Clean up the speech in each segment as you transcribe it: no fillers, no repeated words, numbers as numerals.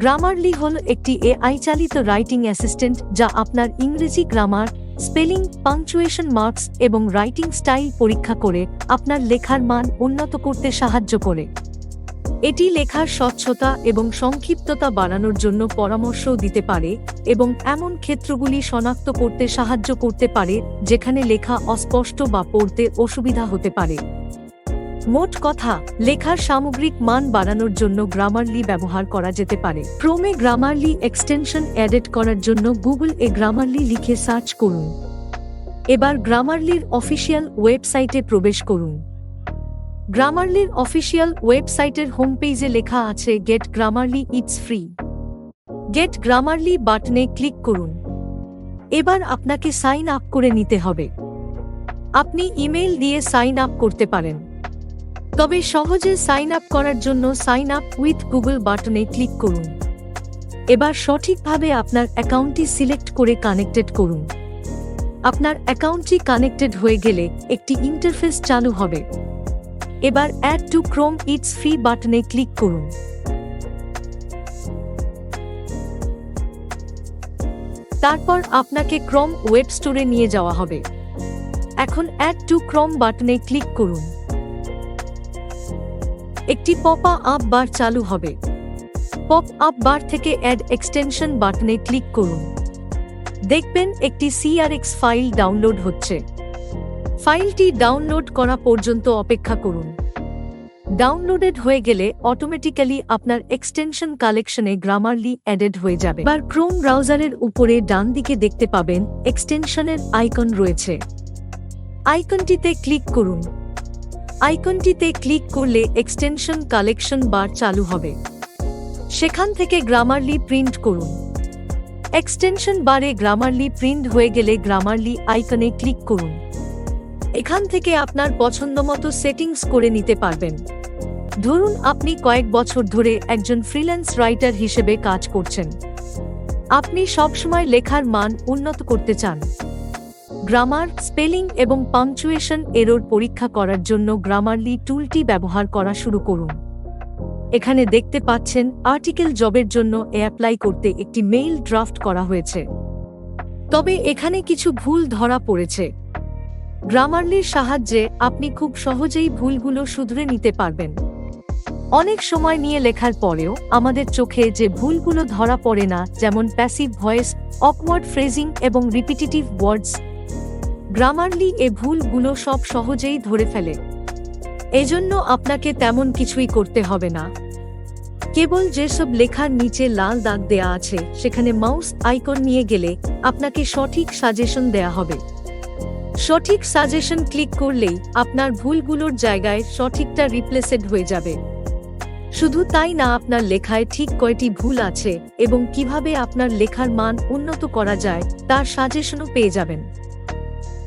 Grammarly হল একটি AI চালিত রাইটিং অ্যাসিস্ট্যান্ট যা আপনার ইংরেজি গ্রামার, স্পেলিং, পাংচুয়েশন মার্কস এবং রাইটিং স্টাইল পরীক্ষা করে আপনার লেখার মান উন্নত করতে সাহায্য করে। এটি লেখার স্বচ্ছতা এবং সংক্ষিপ্ততা বাড়ানোর জন্য পরামর্শও দিতে পারে এবং এমন ক্ষেত্রগুলি শনাক্ত করতে সাহায্য করতে পারে যেখানে লেখা অস্পষ্ট বা পড়তে অসুবিধা হতে পারে। মোট কথা, লেখার সামগ্রিক মান বাড়ানোর জন্য গ্রামারলি ব্যবহার করা যেতে পারে। ক্রোমে গ্রামারলি এক্সটেনশন এডিট করার জন্য গুগল-এ গ্রামারলি লিখে সার্চ করুন। এবার গ্রামারলির অফিসিয়াল ওয়েবসাইটে প্রবেশ করুন। গ্রামারলির অফিসিয়াল ওয়েবসাইটের হোম পেজে লেখা আছে get Grammarly, it's free. Get Grammarly বাটনে ক্লিক করুন। এবার আপনাকে সাইন আপ করে নিতে হবে। আপনি ইমেল দিয়ে সাইন আপ করতে পারেন, তবে সহজে সাইন আপ করার জন্য সাইন আপ উইথ গুগল বাটনে ক্লিক করুন। এবার সঠিকভাবে আপনার অ্যাকাউন্টটি সিলেক্ট করে কানেক্টেড করুন। আপনার অ্যাকাউন্টটি কানেক্টেড হয়ে গেলে একটি ইন্টারফেস চালু হবে। এবার add to Chrome, it's free বাটনে ক্লিক করুন। তারপর আপনাকে ক্রোম ওয়েব স্টোরে নিয়ে যাওয়া হবে। এখন অ্যাড টু ক্রোম বাটনে ক্লিক করুন। একটি পপ আপ বার চালু হবে। পপ আপ বার থেকে অ্যাড এক্সটেনশন বাটনে ক্লিক করুন। দেখবেন একটি সিআরএক্স ফাইল ডাউনলোড হচ্ছে। ফাইলটি ডাউনলোড করা পর্যন্ত অপেক্ষা করুন। ডাউনলোডেড হয়ে গেলে অটোমেটিক্যালি আপনার এক্সটেনশন কালেকশনে গ্রামারলি অ্যাডেড হয়ে যাবে। এবার ক্রোম ব্রাউজারের উপরে ডান দিকে দেখতে পাবেন এক্সটেনশনের আইকন রয়েছে। আইকনটিতে ক্লিক করুন। আইকনটিতে ক্লিক করলে এক্সটেনশন কালেকশন বার চালু হবে। সেখান থেকে গ্রামারলি প্রিন্ট করুন। এক্সটেনশন বারে গ্রামারলি প্রিন্ট হয়ে গেলে গ্রামারলি আইকনে ক্লিক করুন। এখান থেকে আপনার পছন্দমতো সেটিংস করে নিতে পারবেন। ধরুন আপনি কয়েক বছর ধরে একজন ফ্রিল্যান্স রাইটার হিসেবে কাজ করছেন। আপনি সবসময় লেখার মান উন্নত করতে চান। গ্রামার, স্পেলিং এবং পাংচুয়েশন এরর পরীক্ষা করার জন্য গ্রামারলি টুলটি ব্যবহার করা শুরু করুন। এখানে দেখতে পাচ্ছেন আর্টিকেল জবের জন্য অ্যাপ্লাই করতে একটি মেইল ড্রাফট করা হয়েছে, তবে এখানে কিছু ভুল ধরা পড়েছে। গ্রামারলির সাহায্যে আপনি খুব সহজেই ভুলগুলো শুধরে নিতে পারবেন। অনেক সময় নিয়ে লেখার পরেও আমাদের চোখে যে ভুলগুলো ধরা পড়ে না, যেমন প্যাসিভ ভয়েস, অকওয়ার্ড ফ্রেজিং এবং রিপিটিটিভ ওয়ার্ডস, গ্রামারলি এ ভুলগুলো সব সহজেই ধরে ফেলে। এজন্য আপনাকে তেমন কিছুই করতে হবে না। কেবল যেসব লেখার নিচে লাল দাগ দেয়া আছে সেখানে মাউস আইকন নিয়ে গেলে আপনাকে সঠিক সাজেশন দেয়া হবে। সঠিক সাজেশন ক্লিক করলেই আপনার ভুলগুলোর জায়গায় সঠিকটা রিপ্লেসেড হয়ে যাবে। শুধু তাই না, আপনার লেখায় ঠিক কয়টি ভুল আছে এবং কিভাবে আপনার লেখার মান উন্নত করা যায় তার সাজেশনও পেয়ে যাবেন।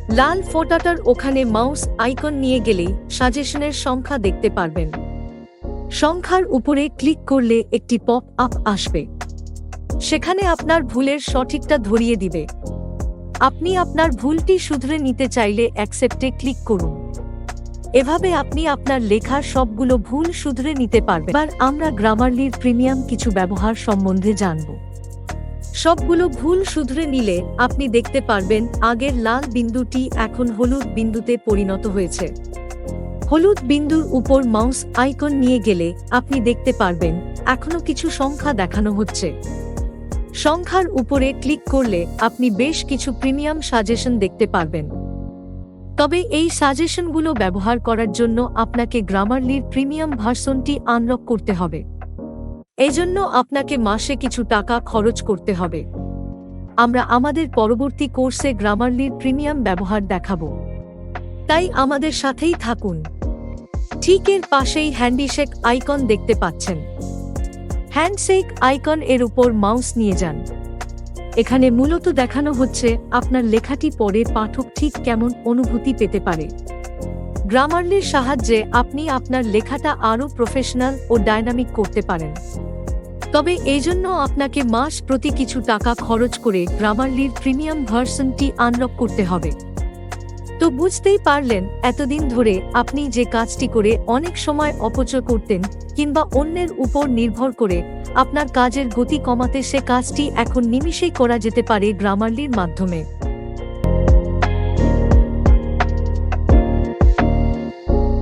লাল ফোঁটাটার ওখানে মাউস আইকন নিয়ে গেলেই সাজেশনের সংখ্যা দেখতে পারবেন। সংখ্যার উপরে ক্লিক করলে একটি পপ আপ আসবে। সেখানে আপনার ভুলের সঠিকটা ধরিয়ে দিবে। আপনি আপনার ভুলটি শুধরে নিতে চাইলে অ্যাকসেপ্টে ক্লিক করুন। এভাবে আপনি আপনার লেখার সবগুলো ভুল শুধরে নিতে পারবেন। এবার আমরা গ্রামারলির প্রিমিয়াম কিছু ব্যবহার সম্বন্ধে জানব। সবগুলো ভুল শুধরে নিলে আপনি দেখতে পারবেন আগের লাল বিন্দুটি এখন হলুদ বিন্দুতে পরিণত হয়েছে। হলুদ বিন্দুর উপর মাউস আইকন নিয়ে গেলে আপনি দেখতে পারবেন এখনো কিছু সংখ্যা দেখানো হচ্ছে। সংখ্যার উপরে ক্লিক করলে আপনি বেশ কিছু প্রিমিয়াম সাজেশন দেখতে পারবেন। তবে এই সাজেশনগুলো ব্যবহার করার জন্য আপনাকে গ্রামারলির প্রিমিয়াম ভার্সনটি আনলক করতে হবে। এজন্য আপনাকে মাসে কিছু টাকা খরচ করতে হবে। আমরা আমাদের পরবর্তী কোর্সে গ্রামারলির প্রিমিয়াম ব্যবহার দেখাবো, তাই আমাদের সাথেই থাকুন। ঠিক এর পাশেই হ্যান্ডিশেক আইকন দেখতে পাচ্ছেন। হ্যান্ডশেক আইকন এর উপর মাউস নিয়ে যান। এখানে মূলত দেখানো হচ্ছে আপনার লেখাটি পড়ে পাঠক ঠিক কেমন অনুভূতি পেতে পারে। গ্রামারলির সাহায্যে আপনি আপনার লেখাটা আরও প্রফেশনাল ও ডাইনামিক করতে পারেন। তবে এই জন্য আপনাকে মাস প্রতি কিছু টাকা খরচ করে গ্রামারলির প্রিমিয়াম ভার্সনটি আনলক করতে হবে। তো বুঝতেই পারলেন এতদিন ধরে আপনি যে কাজটি করে অনেক সময় অপচয় করতেন কিংবা অন্যের উপর নির্ভর করে আপনার কাজের গতি কমাতে, সে কাজটি এখন নিমিষেই করা যেতে পারে গ্রামারলির মাধ্যমে।